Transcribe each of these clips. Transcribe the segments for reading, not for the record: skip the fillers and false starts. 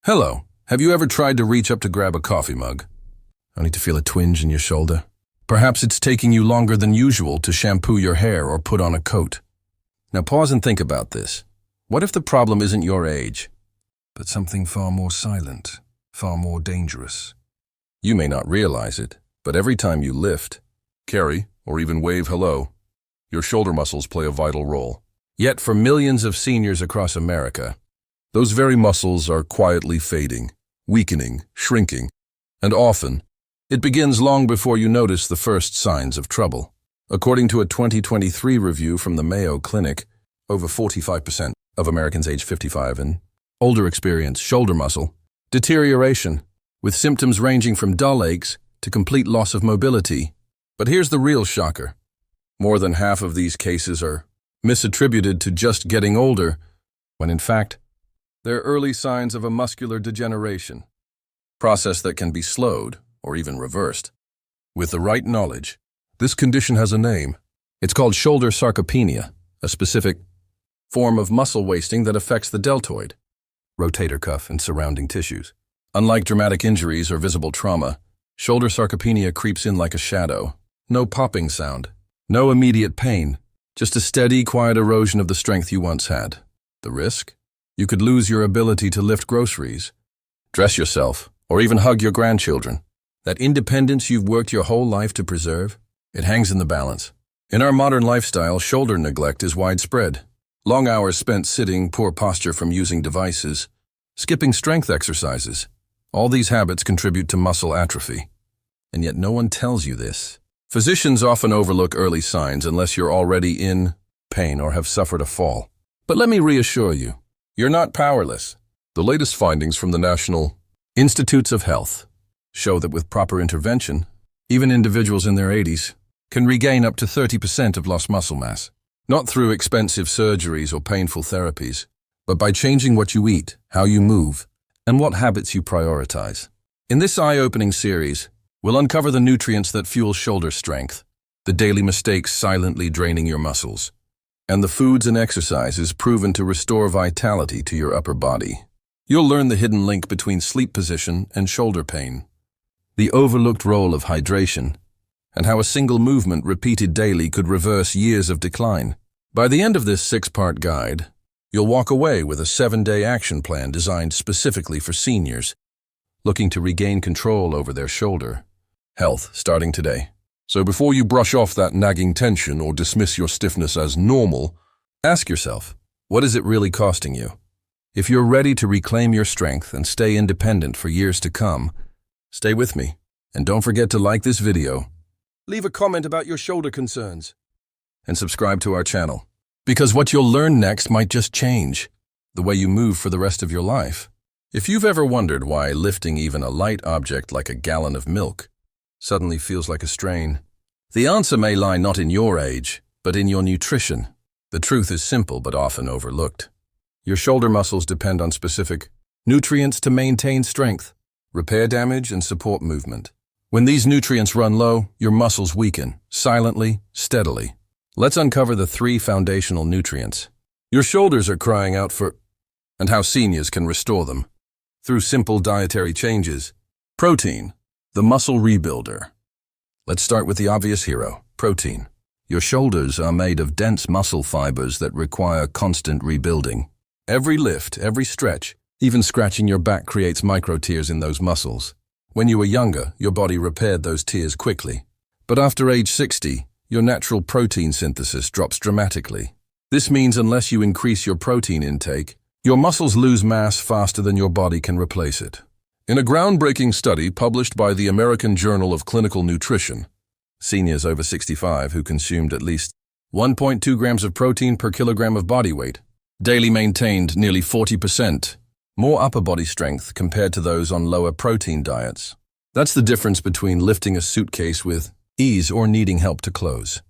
Hello. Have you ever tried to reach up to grab a coffee mug, only to feel a twinge in your shoulder? Perhaps it's taking you longer than usual to shampoo your hair or put on a coat. Now pause and think about this. What if the problem isn't your age, but something far more silent, far more dangerous? You may not realize it, but every time you lift, carry, or even wave hello, your shoulder muscles play a vital role. Yet for millions of seniors across America, those very muscles are quietly fading, weakening, shrinking, and often, it begins long before you notice the first signs of trouble. According to a 2023 review from the Mayo Clinic, over 45% of Americans age 55 and older experience shoulder muscle deterioration, with symptoms ranging from dull aches to complete loss of mobility. But here's the real shocker. More than half of these cases are misattributed to just getting older, when in fact, they're early signs of a muscular degeneration, process that can be slowed or even reversed. With the right knowledge, this condition has a name. It's called shoulder sarcopenia, a specific form of muscle wasting that affects the deltoid, rotator cuff, and surrounding tissues. Unlike dramatic injuries or visible trauma, shoulder sarcopenia creeps in like a shadow. No popping sound, no immediate pain, just a steady, quiet erosion of the strength you once had. The risk? You could lose your ability to lift groceries, dress yourself, or even hug your grandchildren. That independence you've worked your whole life to preserve, it hangs in the balance. In our modern lifestyle, shoulder neglect is widespread. Long hours spent sitting, poor posture from using devices, skipping strength exercises. All these habits contribute to muscle atrophy. And yet no one tells you this. Physicians often overlook early signs unless you're already in pain or have suffered a fall. But let me reassure you, you're not powerless. The latest findings from the National Institutes of Health show that with proper intervention, even individuals in their 80s can regain up to 30% of lost muscle mass. Not through expensive surgeries or painful therapies, but by changing what you eat, how you move, and what habits you prioritize. In this eye-opening series, we'll uncover the nutrients that fuel shoulder strength, the daily mistakes silently draining your muscles, and the foods and exercises proven to restore vitality to your upper body. You'll learn the hidden link between sleep position and shoulder pain, the overlooked role of hydration, and how a single movement repeated daily could reverse years of decline. By the end of this 6-part guide, you'll walk away with a 7-day action plan designed specifically for seniors looking to regain control over their shoulder health starting today. So before you brush off that nagging tension or dismiss your stiffness as normal, ask yourself, what is it really costing you? If you're ready to reclaim your strength and stay independent for years to come, stay with me. And don't forget to like this video, leave a comment about your shoulder concerns, and subscribe to our channel. Because what you'll learn next might just change the way you move for the rest of your life. If you've ever wondered why lifting even a light object like a gallon of milk suddenly feels like a strain, the answer may lie not in your age, but in your nutrition. The truth is simple but often overlooked. Your shoulder muscles depend on specific nutrients to maintain strength, repair damage, and support movement. When these nutrients run low, your muscles weaken, silently, steadily. Let's uncover the 3 foundational nutrients your shoulders are crying out for, and how seniors can restore them. Through simple dietary changes. Protein, the muscle rebuilder. Let's start with the obvious hero, protein. Your shoulders are made of dense muscle fibers that require constant rebuilding. Every lift, every stretch, even scratching your back creates micro tears in those muscles. When you were younger, your body repaired those tears quickly. But after age 60, your natural protein synthesis drops dramatically. This means unless you increase your protein intake, your muscles lose mass faster than your body can replace it. In a groundbreaking study published by the American Journal of Clinical Nutrition, seniors over 65 who consumed at least 1.2 grams of protein per kilogram of body weight daily maintained nearly 40% more upper body strength compared to those on lower protein diets. That's the difference between lifting a suitcase with ease or needing help to close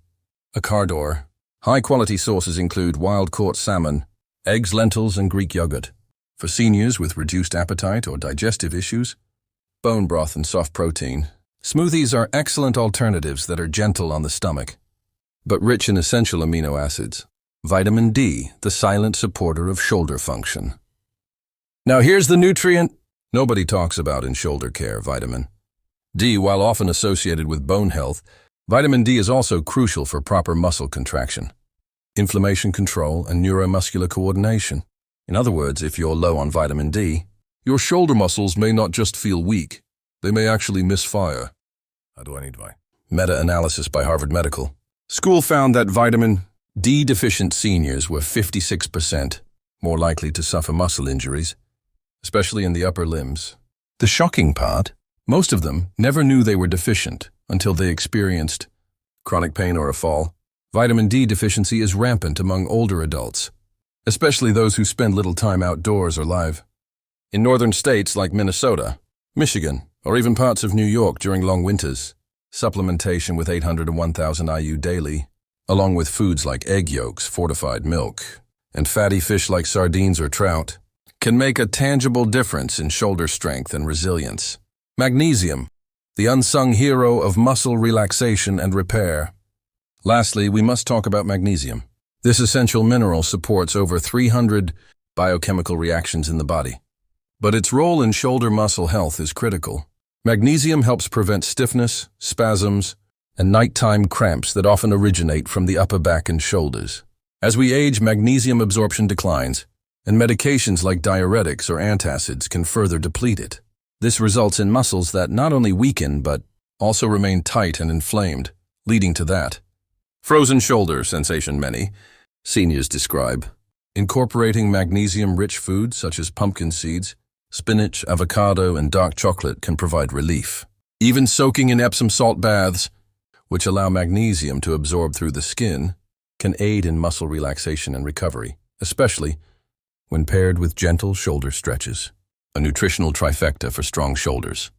a car door. High-quality sources include wild-caught salmon, eggs, lentils, and Greek yogurt. For seniors with reduced appetite or digestive issues, bone broth and soft protein. Smoothies are excellent alternatives that are gentle on the stomach, but rich in essential amino acids. Vitamin D, the silent supporter of shoulder function. Now here's the nutrient Nobody talks about in shoulder care vitamin D. While often associated with bone health, vitamin D is also crucial for proper muscle contraction, inflammation control, and neuromuscular coordination. In other words, if you're low on vitamin D, your shoulder muscles may not just feel weak, they may actually misfire. How do I need vitamin? Meta-analysis by Harvard Medical School found that vitamin D-deficient seniors were 56% more likely to suffer muscle injuries, especially in the upper limbs. The shocking part, most of them never knew they were deficient until they experienced chronic pain or a fall. Vitamin D deficiency is rampant among older adults, especially those who spend little time outdoors or live. In northern states like Minnesota, Michigan, or even parts of New York during long winters, supplementation with 800 to 1,000 IU daily, along with foods like egg yolks, fortified milk, and fatty fish like sardines or trout, can make a tangible difference in shoulder strength and resilience. Magnesium, the unsung hero of muscle relaxation and repair. Lastly, we must talk about magnesium. This essential mineral supports over 300 biochemical reactions in the body. But its role in shoulder muscle health is critical. Magnesium helps prevent stiffness, spasms, and nighttime cramps that often originate from the upper back and shoulders. As we age, magnesium absorption declines, and medications like diuretics or antacids can further deplete it. This results in muscles that not only weaken but also remain tight and inflamed, leading to that frozen shoulder sensation many seniors describe. Incorporating magnesium-rich foods such as pumpkin seeds, spinach, avocado, and dark chocolate can provide relief. Even soaking in Epsom salt baths, which allow magnesium to absorb through the skin, can aid in muscle relaxation and recovery, especially when paired with gentle shoulder stretches. A nutritional trifecta for strong shoulders.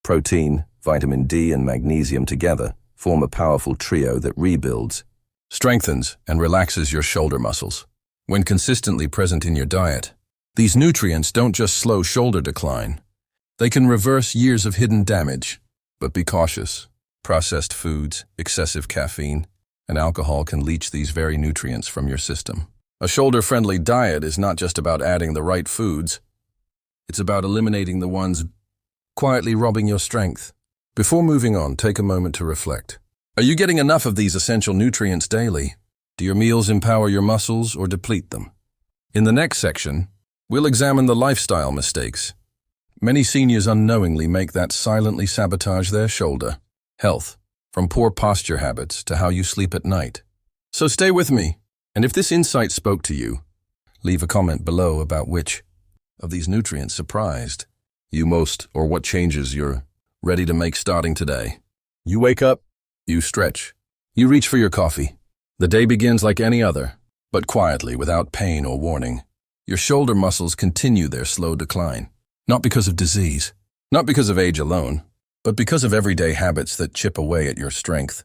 Protein, vitamin D, and magnesium together form a powerful trio that rebuilds, strengthens, and relaxes your shoulder muscles. When consistently present in your diet, these nutrients don't just slow shoulder decline, they can reverse years of hidden damage. But be cautious. Processed foods, excessive caffeine, and alcohol can leach these very nutrients from your system. A shoulder-friendly diet is not just about adding the right foods, it's about eliminating the ones quietly robbing your strength. Before moving on, take a moment to reflect. Are you getting enough of these essential nutrients daily? Do your meals empower your muscles or deplete them? In the next section, we'll examine the lifestyle mistakes many seniors unknowingly make that silently sabotage their shoulder health, from poor posture habits to how you sleep at night. So stay with me, and if this insight spoke to you, leave a comment below about which of these nutrients surprised you most or what changes you're ready to make starting today. You wake up, you stretch, you reach for your coffee. The day begins like any other, but quietly, without pain or warning. Your shoulder muscles continue their slow decline, not because of disease, not because of age alone, but because of everyday habits that chip away at your strength.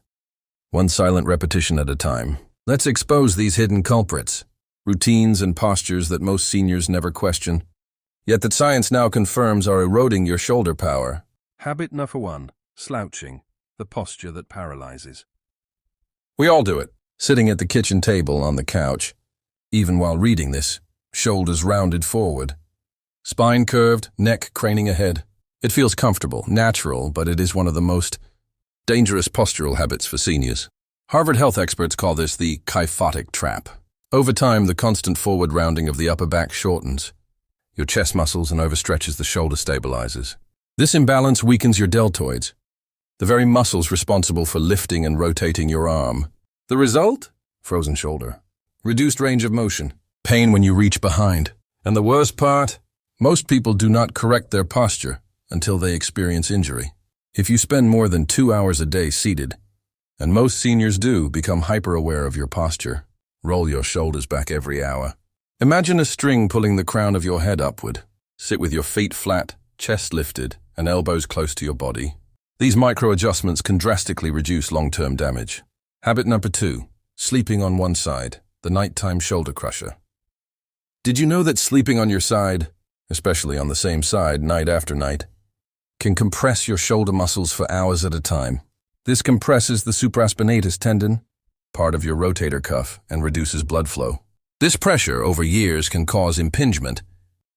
One silent repetition at a time. Let's expose these hidden culprits, routines and postures that most seniors never question, yet that science now confirms are eroding your shoulder power. Habit number 1, slouching, the posture that paralyzes. We all do it, sitting at the kitchen table on the couch, even while reading this, shoulders rounded forward, spine curved, neck craning ahead. It feels comfortable, natural, but it is one of the most dangerous postural habits for seniors. Harvard health experts call this the kyphotic trap. Over time, the constant forward rounding of the upper back shortens your chest muscles and overstretches the shoulder stabilizers. This imbalance weakens your deltoids, the very muscles responsible for lifting and rotating your arm. The result? Frozen shoulder, reduced range of motion, pain when you reach behind. And the worst part? Most people do not correct their posture until they experience injury. If you spend more than 2 hours a day seated, and most seniors do, become hyper-aware of your posture, roll your shoulders back every hour. Imagine a string pulling the crown of your head upward. Sit with your feet flat, chest lifted, and elbows close to your body. These micro-adjustments can drastically reduce long-term damage. Habit number 2, sleeping on one side, the nighttime shoulder crusher. Did you know that sleeping on your side, especially on the same side night after night, can compress your shoulder muscles for hours at a time? This compresses the supraspinatus tendon, part of your rotator cuff, and reduces blood flow. This pressure over years can cause impingement,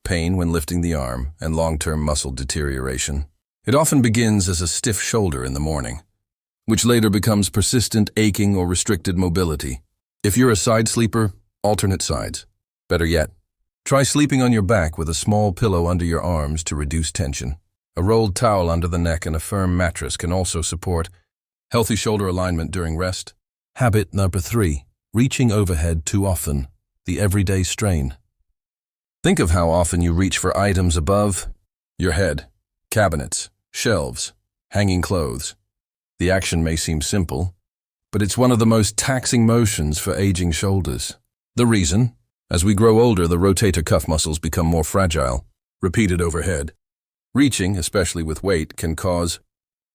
pain when lifting the arm, and long-term muscle deterioration. It often begins as a stiff shoulder in the morning, which later becomes persistent aching or restricted mobility. If you're a side sleeper, alternate sides. Better yet, try sleeping on your back with a small pillow under your arms to reduce tension. A rolled towel under the neck and a firm mattress can also support healthy shoulder alignment during rest. Habit number 3, reaching overhead too often, the everyday strain. Think of how often you reach for items above your head, cabinets, shelves, hanging clothes. The action may seem simple, but it's one of the most taxing motions for aging shoulders. The reason? As we grow older, the rotator cuff muscles become more fragile. Repeated overhead reaching, especially with weight, can cause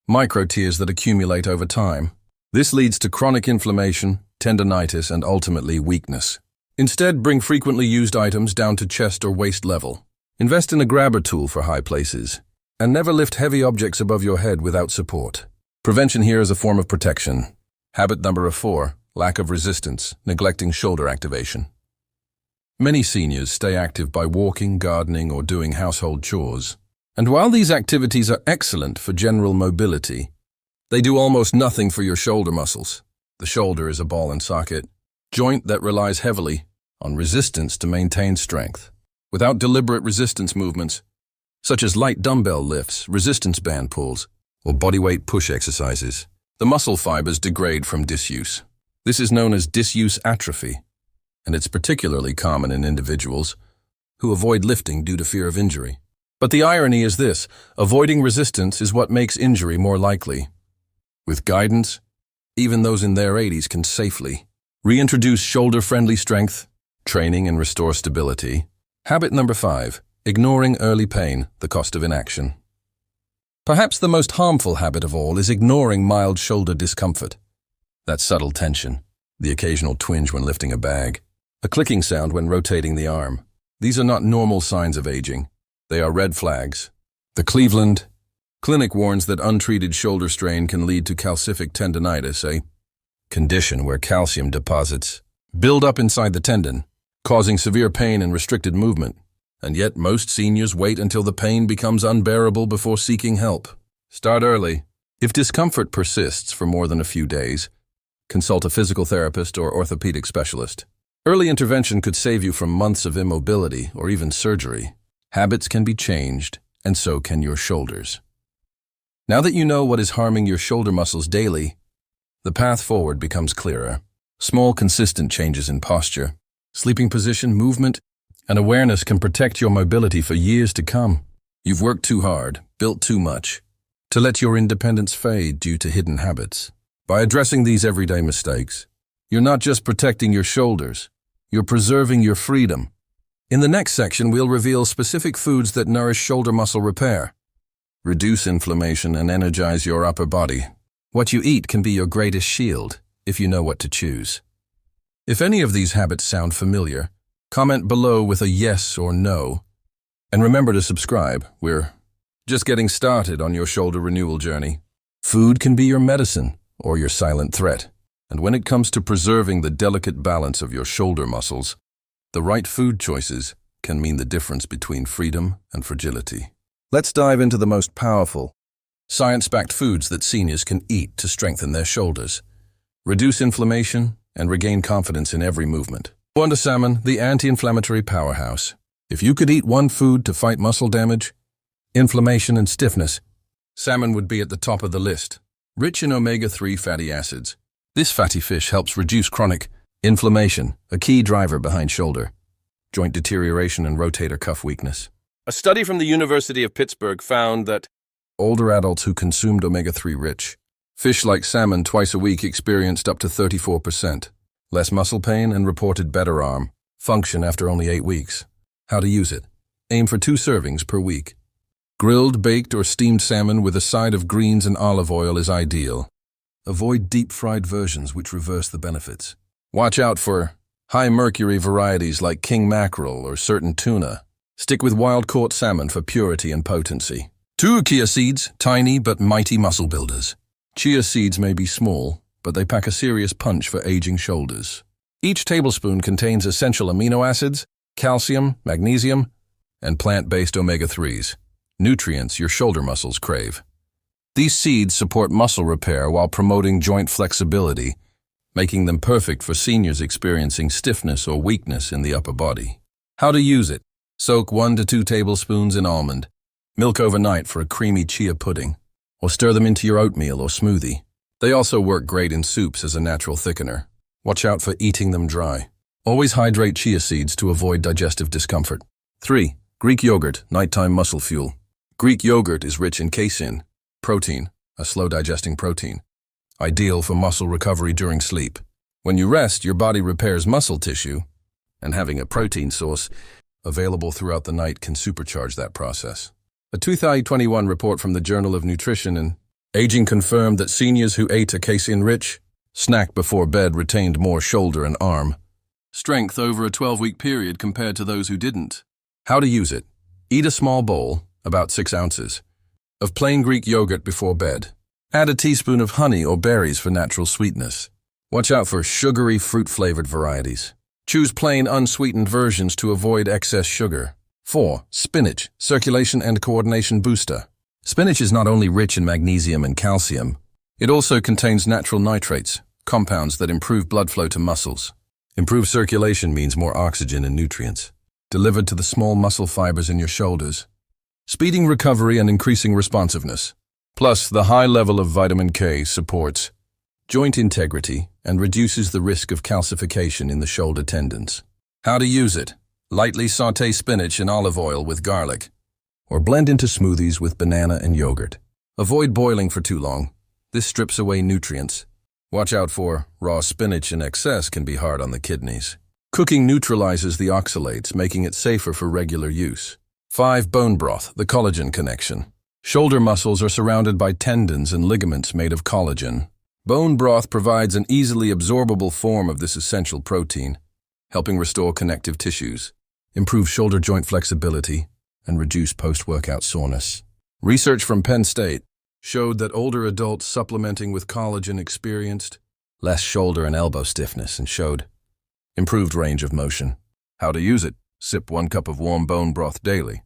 micro tears that accumulate over time. This leads to chronic inflammation, tendinitis, and ultimately weakness. Instead, bring frequently used items down to chest or waist level. Invest in a grabber tool for high places, and never lift heavy objects above your head without support. Prevention here is a form of protection. Habit number 4, lack of resistance, neglecting shoulder activation. Many seniors stay active by walking, gardening, or doing household chores. And while these activities are excellent for general mobility, they do almost nothing for your shoulder muscles. The shoulder is a ball and socket joint that relies heavily on resistance to maintain strength. Without deliberate resistance movements, such as light dumbbell lifts, resistance band pulls, or bodyweight push exercises, the muscle fibers degrade from disuse. This is known as disuse atrophy, and it's particularly common in individuals who avoid lifting due to fear of injury. But the irony is this: avoiding resistance is what makes injury more likely. With guidance, even those in their 80s can safely reintroduce shoulder-friendly strength, training, and restore stability. Habit number 5, ignoring early pain, the cost of inaction. Perhaps the most harmful habit of all is ignoring mild shoulder discomfort. That subtle tension, the occasional twinge when lifting a bag, a clicking sound when rotating the arm. These are not normal signs of aging. They are red flags. The Cleveland Clinic warns that untreated shoulder strain can lead to calcific tendinitis, a condition where calcium deposits build up inside the tendon, causing severe pain and restricted movement. And yet most seniors wait until the pain becomes unbearable before seeking help. Start early. If discomfort persists for more than a few days, consult a physical therapist or orthopedic specialist. Early intervention could save you from months of immobility or even surgery. Habits can be changed, and so can your shoulders. Now that you know what is harming your shoulder muscles daily, the path forward becomes clearer. Small, consistent changes in posture, sleeping position, movement, and awareness can protect your mobility for years to come. You've worked too hard, built too much, to let your independence fade due to hidden habits. By addressing these everyday mistakes, you're not just protecting your shoulders, you're preserving your freedom. In the next section, we'll reveal specific foods that nourish shoulder muscle repair, reduce inflammation, and energize your upper body. What you eat can be your greatest shield, if you know what to choose. If any of these habits sound familiar, comment below with a yes or no. And remember to subscribe. We're just getting started on your shoulder renewal journey. Food can be your medicine or your silent threat. And when it comes to preserving the delicate balance of your shoulder muscles, the right food choices can mean the difference between freedom and fragility. Let's dive into the most powerful, science-backed foods that seniors can eat to strengthen their shoulders, reduce inflammation, and regain confidence in every movement. Wonder salmon, the anti-inflammatory powerhouse. If you could eat one food to fight muscle damage, inflammation, and stiffness, salmon would be at the top of the list. Rich in omega-3 fatty acids, this fatty fish helps reduce chronic inflammation, a key driver behind shoulder, joint deterioration, and rotator cuff weakness. A study from the University of Pittsburgh found that older adults who consumed omega-3 rich fish like salmon twice a week experienced up to 34% less muscle pain and reported better arm function after only 8 weeks. How to use it? Aim for 2 servings per week. Grilled, baked, or steamed salmon with a side of greens and olive oil is ideal. Avoid deep-fried versions which reverse the benefits. Watch out for high-mercury varieties like king mackerel or certain tuna. Stick with wild-caught salmon for purity and potency. 2 chia seeds, tiny but mighty muscle builders. Chia seeds may be small, but they pack a serious punch for aging shoulders. Each tablespoon contains essential amino acids, calcium, magnesium, and plant-based omega-3s, nutrients your shoulder muscles crave. These seeds support muscle repair while promoting joint flexibility, making them perfect for seniors experiencing stiffness or weakness in the upper body. How to use it? Soak 1 to 2 tablespoons in almond milk overnight for a creamy chia pudding, or stir them into your oatmeal or smoothie. They also work great in soups as a natural thickener. Watch out for eating them dry. Always hydrate chia seeds to avoid digestive discomfort. 3. Greek yogurt, nighttime muscle fuel. Greek yogurt is rich in casein, protein, a slow-digesting protein, ideal for muscle recovery during sleep. When you rest, your body repairs muscle tissue, and having a protein source available throughout the night can supercharge that process. A 2021 report from the Journal of Nutrition and Aging confirmed that seniors who ate a casein-rich snack before bed retained more shoulder and arm strength over a 12-week period compared to those who didn't. How to use it? Eat a small bowl, about 6 ounces, of plain Greek yogurt before bed. Add a teaspoon of honey or berries for natural sweetness. Watch out for sugary, fruit-flavored varieties. Choose plain, unsweetened versions to avoid excess sugar. 4. Spinach, circulation and coordination booster. Spinach is not only rich in magnesium and calcium, it also contains natural nitrates, compounds that improve blood flow to muscles. Improved circulation means more oxygen and nutrients delivered to the small muscle fibers in your shoulders, speeding recovery and increasing responsiveness. Plus, the high level of vitamin K supports joint integrity and reduces the risk of calcification in the shoulder tendons. How to use it? Lightly sauté spinach in olive oil with garlic, or blend into smoothies with banana and yogurt. Avoid boiling for too long. This strips away nutrients. Watch out for raw spinach in excess can be hard on the kidneys. Cooking neutralizes the oxalates, making it safer for regular use. 5. Bone broth, the collagen connection. Shoulder muscles are surrounded by tendons and ligaments made of collagen. Bone broth provides an easily absorbable form of this essential protein, helping restore connective tissues, improve shoulder joint flexibility, and reduce post-workout soreness. Research from Penn State showed that older adults supplementing with collagen experienced less shoulder and elbow stiffness and showed improved range of motion. How to use it? Sip 1 cup of warm bone broth daily,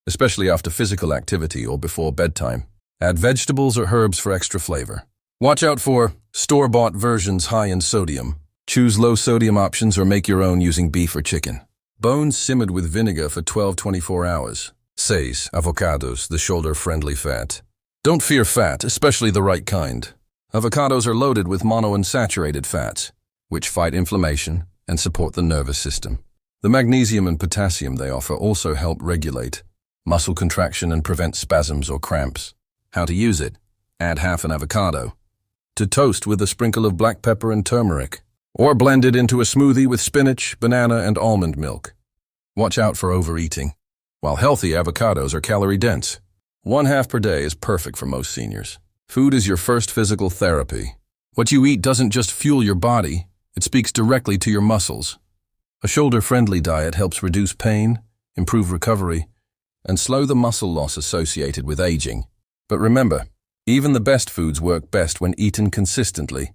especially after physical activity or before bedtime. Add vegetables or herbs for extra flavor. Watch out for store-bought versions high in sodium. Choose low-sodium options or make your own using beef or chicken. Bones simmered with vinegar for 12-24 hours. 6. Avocados, the shoulder-friendly fat. Don't fear fat, especially the right kind. Avocados are loaded with monounsaturated fats, which fight inflammation and support the nervous system. The magnesium and potassium they offer also help regulate muscle contraction and prevent spasms or cramps. How to use it? Add half an avocado to toast with a sprinkle of black pepper and turmeric, or blend it into a smoothie with spinach, banana, and almond milk. Watch out for overeating. While healthy, avocados are calorie-dense. 1/2 per day is perfect for most seniors. Food is your first physical therapy. What you eat doesn't just fuel your body, it speaks directly to your muscles. A shoulder-friendly diet helps reduce pain, improve recovery, and slow the muscle loss associated with aging. But remember, even the best foods work best when eaten consistently,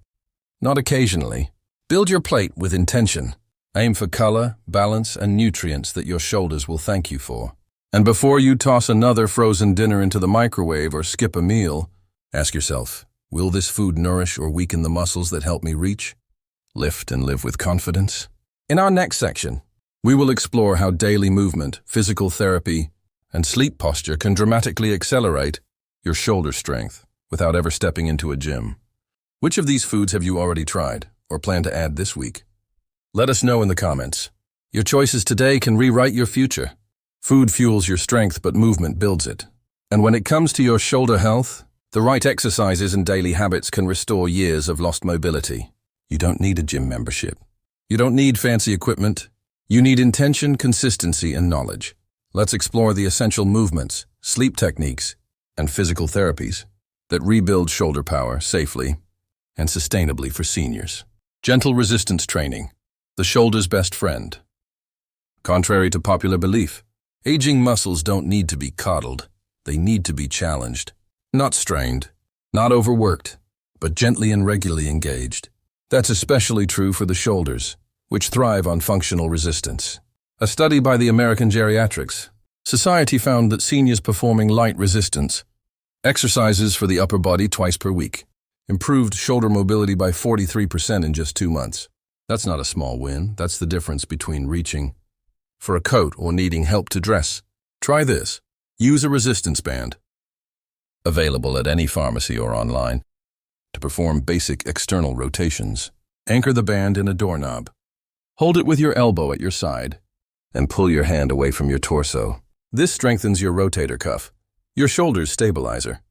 not occasionally. Build your plate with intention. Aim for color, balance, and nutrients that your shoulders will thank you for. And before you toss another frozen dinner into the microwave or skip a meal, ask yourself, will this food nourish or weaken the muscles that help me reach, lift, and live with confidence? In our next section, we will explore how daily movement, physical therapy, and sleep posture can dramatically accelerate your shoulder strength without ever stepping into a gym. Which of these foods have you already tried or plan to add this week? Let us know in the comments. Your choices today can rewrite your future. Food fuels your strength, but movement builds it. And when it comes to your shoulder health, the right exercises and daily habits can restore years of lost mobility. You don't need a gym membership. You don't need fancy equipment. You need intention, consistency, and knowledge. Let's explore the essential movements, sleep techniques, and physical therapies that rebuild shoulder power safely and sustainably for seniors. Gentle resistance training, the shoulder's best friend. Contrary to popular belief, aging muscles don't need to be coddled. They need to be challenged. Not strained, not overworked, but gently and regularly engaged. That's especially true for the shoulders, which thrive on functional resistance. A study by the American Geriatrics Society found that seniors performing light resistance exercises for the upper body twice per week improved shoulder mobility by 43% in just 2 months. That's not a small win. That's the difference between reaching for a coat or needing help to dress. Try this. Use a resistance band, available at any pharmacy or online, to perform basic external rotations. Anchor the band in a doorknob. Hold it with your elbow at your side and pull your hand away from your torso. This strengthens your rotator cuff, your shoulder's stabilizer.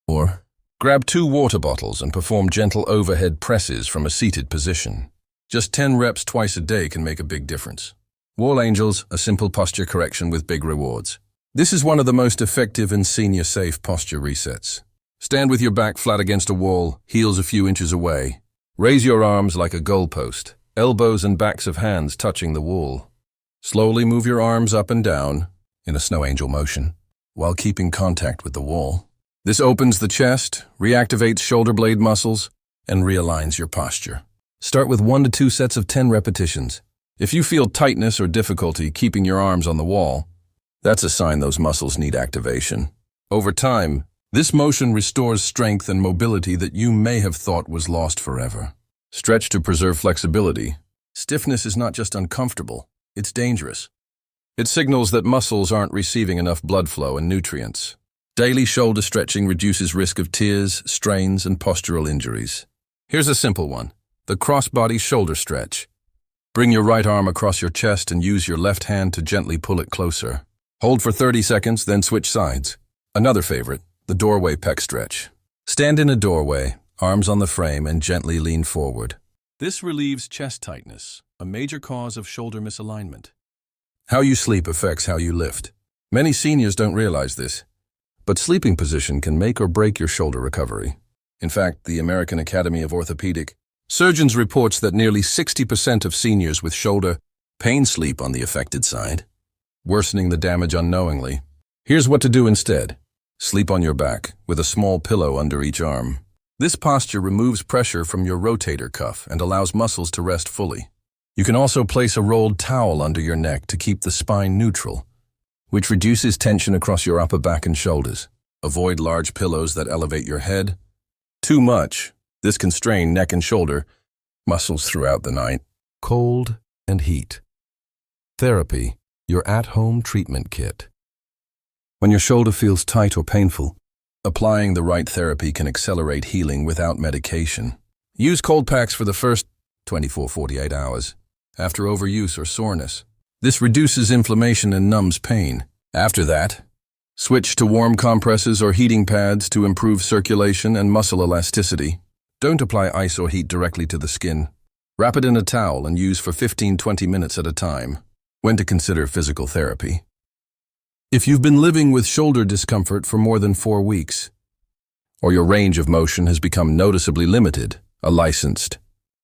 Or grab 2 water bottles and perform gentle overhead presses from a seated position. Just 10 reps twice a day can make a big difference. Wall Angels, a simple posture correction with big rewards. This is one of the most effective and senior-safe posture resets. Stand with your back flat against a wall, heels a few inches away. Raise your arms like a goalpost, elbows and backs of hands touching the wall. Slowly move your arms up and down in a snow angel motion while keeping contact with the wall. This opens the chest, reactivates shoulder blade muscles, and realigns your posture. Start with 1 to 2 sets of 10 repetitions. If you feel tightness or difficulty keeping your arms on the wall, that's a sign those muscles need activation. Over time, this motion restores strength and mobility that you may have thought was lost forever. Stretch to preserve flexibility. Stiffness is not just uncomfortable, it's dangerous. It signals that muscles aren't receiving enough blood flow and nutrients. Daily shoulder stretching reduces risk of tears, strains, and postural injuries. Here's a simple one, the cross-body shoulder stretch. Bring your right arm across your chest and use your left hand to gently pull it closer. Hold for 30 seconds, then switch sides. Another favorite, the doorway pec stretch. Stand in a doorway, arms on the frame, and gently lean forward. This relieves chest tightness, a major cause of shoulder misalignment. How you sleep affects how you lift. Many seniors don't realize this, but sleeping position can make or break your shoulder recovery. In fact, the American Academy of Orthopedic Surgeons reports that nearly 60% of seniors with shoulder pain sleep on the affected side, worsening the damage unknowingly. Here's what to do instead. Sleep on your back, with a small pillow under each arm. This posture removes pressure from your rotator cuff and allows muscles to rest fully. You can also place a rolled towel under your neck to keep the spine neutral, which reduces tension across your upper back and shoulders. Avoid large pillows that elevate your head. Too much. This can strain neck and shoulder muscles throughout the night. Cold and heat. Therapy, your at-home treatment kit. When your shoulder feels tight or painful, applying the right therapy can accelerate healing without medication. Use cold packs for the first 24-48 hours after overuse or soreness. This reduces inflammation and numbs pain. After that, switch to warm compresses or heating pads to improve circulation and muscle elasticity. Don't apply ice or heat directly to the skin. Wrap it in a towel and use for 15-20 minutes at a time. When to consider physical therapy. If you've been living with shoulder discomfort for more than 4 weeks, or your range of motion has become noticeably limited, a licensed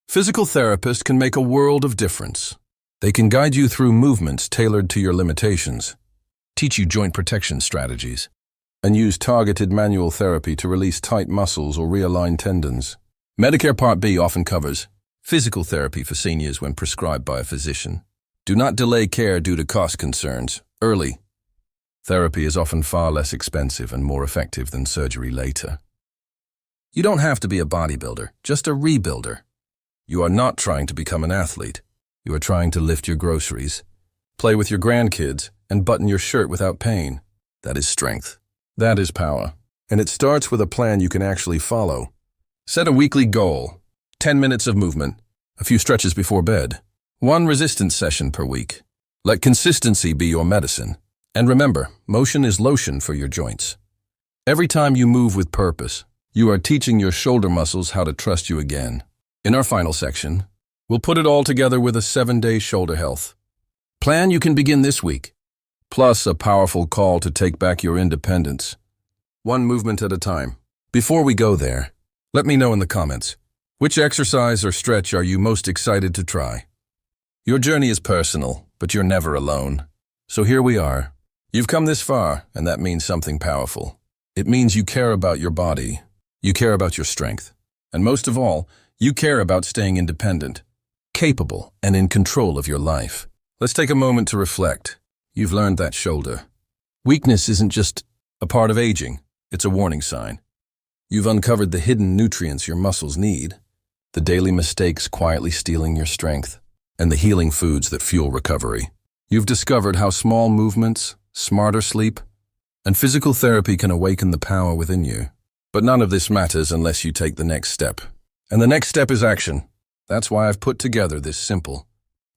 physical therapist can make a world of difference. They can guide you through movements tailored to your limitations, teach you joint protection strategies, and use targeted manual therapy to release tight muscles or realign tendons. Medicare Part B often covers physical therapy for seniors when prescribed by a physician. Do not delay care due to cost concerns. Early therapy is often far less expensive and more effective than surgery later. You don't have to be a bodybuilder, just a rebuilder. You are not trying to become an athlete. You are trying to lift your groceries, play with your grandkids, and button your shirt without pain. That is strength. That is power. And it starts with a plan you can actually follow. Set a weekly goal. 10 minutes of movement, a few stretches before bed, 1 resistance session per week. Let consistency be your medicine. And remember, motion is lotion for your joints. Every time you move with purpose, you are teaching your shoulder muscles how to trust you again. In our final section, we'll put it all together with a 7-day shoulder health plan you can begin this week, plus a powerful call to take back your independence, 1 movement at a time. Before we go there, let me know in the comments, which exercise or stretch are you most excited to try? Your journey is personal, but you're never alone. So here we are. You've come this far, and that means something powerful. It means you care about your body, you care about your strength, and most of all, you care about staying independent, capable, and in control of your life. Let's take a moment to reflect. You've learned that shoulder. Weakness isn't just a part of aging, it's a warning sign. You've uncovered the hidden nutrients your muscles need, the daily mistakes quietly stealing your strength, and the healing foods that fuel recovery. You've discovered how small movements, smarter sleep, and physical therapy can awaken the power within you. But none of this matters unless you take the next step. And the next step is action. That's why I've put together this simple,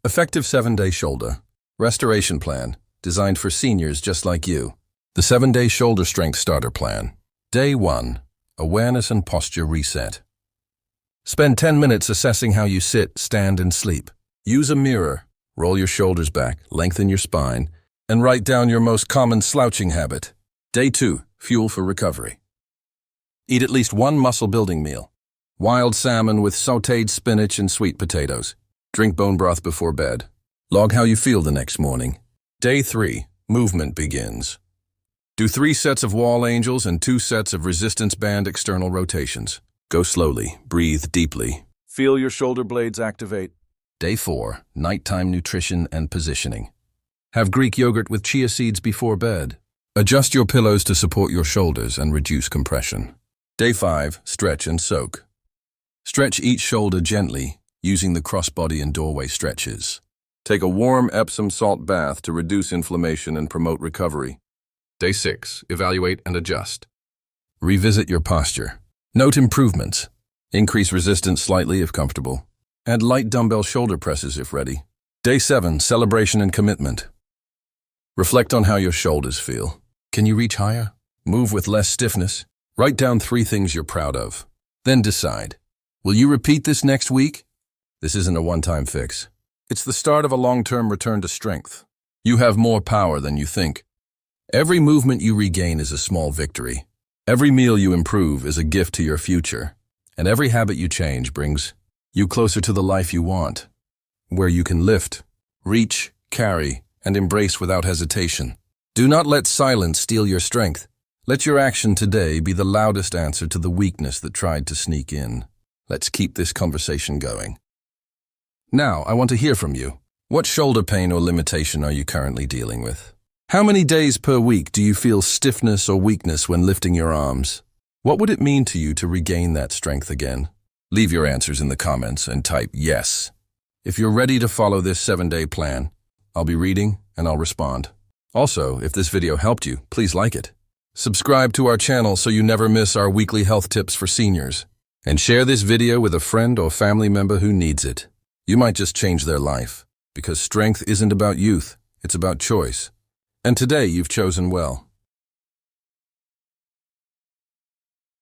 effective 7-day shoulder restoration plan designed for seniors just like you. The 7-day shoulder strength starter plan. Day 1. Awareness and posture reset. Spend 10 minutes assessing how you sit, stand, and sleep. Use a mirror, roll your shoulders back, lengthen your spine, and write down your most common slouching habit. Day 2. Fuel for recovery. Eat at least one muscle-building meal. Wild salmon with sautéed spinach and sweet potatoes. Drink bone broth before bed. Log how you feel the next morning. Day 3. Movement begins. Do 3 sets of wall angels and 2 sets of resistance band external rotations. Go slowly, breathe deeply. Feel your shoulder blades activate. Day 4. Nighttime nutrition and positioning. Have Greek yogurt with chia seeds before bed. Adjust your pillows to support your shoulders and reduce compression. Day 5. Stretch and soak. Stretch each shoulder gently, using the crossbody and doorway stretches. Take a warm Epsom salt bath to reduce inflammation and promote recovery. Day 6. Evaluate and adjust. Revisit your posture. Note improvements. Increase resistance slightly if comfortable. Add light dumbbell shoulder presses if ready. Day 7. Celebration and commitment. Reflect on how your shoulders feel. Can you reach higher? Move with less stiffness? Write down 3 things you're proud of. Then decide. Will you repeat this next week? This isn't a one-time fix. It's the start of a long-term return to strength. You have more power than you think. Every movement you regain is a small victory. Every meal you improve is a gift to your future. And every habit you change brings you closer to the life you want, where you can lift, reach, carry, and embrace without hesitation. Do not let silence steal your strength. Let your action today be the loudest answer to the weakness that tried to sneak in. Let's keep this conversation going. Now, I want to hear from you. What shoulder pain or limitation are you currently dealing with? How many days per week do you feel stiffness or weakness when lifting your arms? What would it mean to you to regain that strength again? Leave your answers in the comments and type yes. If you're ready to follow this 7-day plan, I'll be reading and I'll respond. Also, if this video helped you, please like it. Subscribe to our channel so you never miss our weekly health tips for seniors. And share this video with a friend or family member who needs it. You might just change their life, because strength isn't about youth, it's about choice. And today you've chosen well.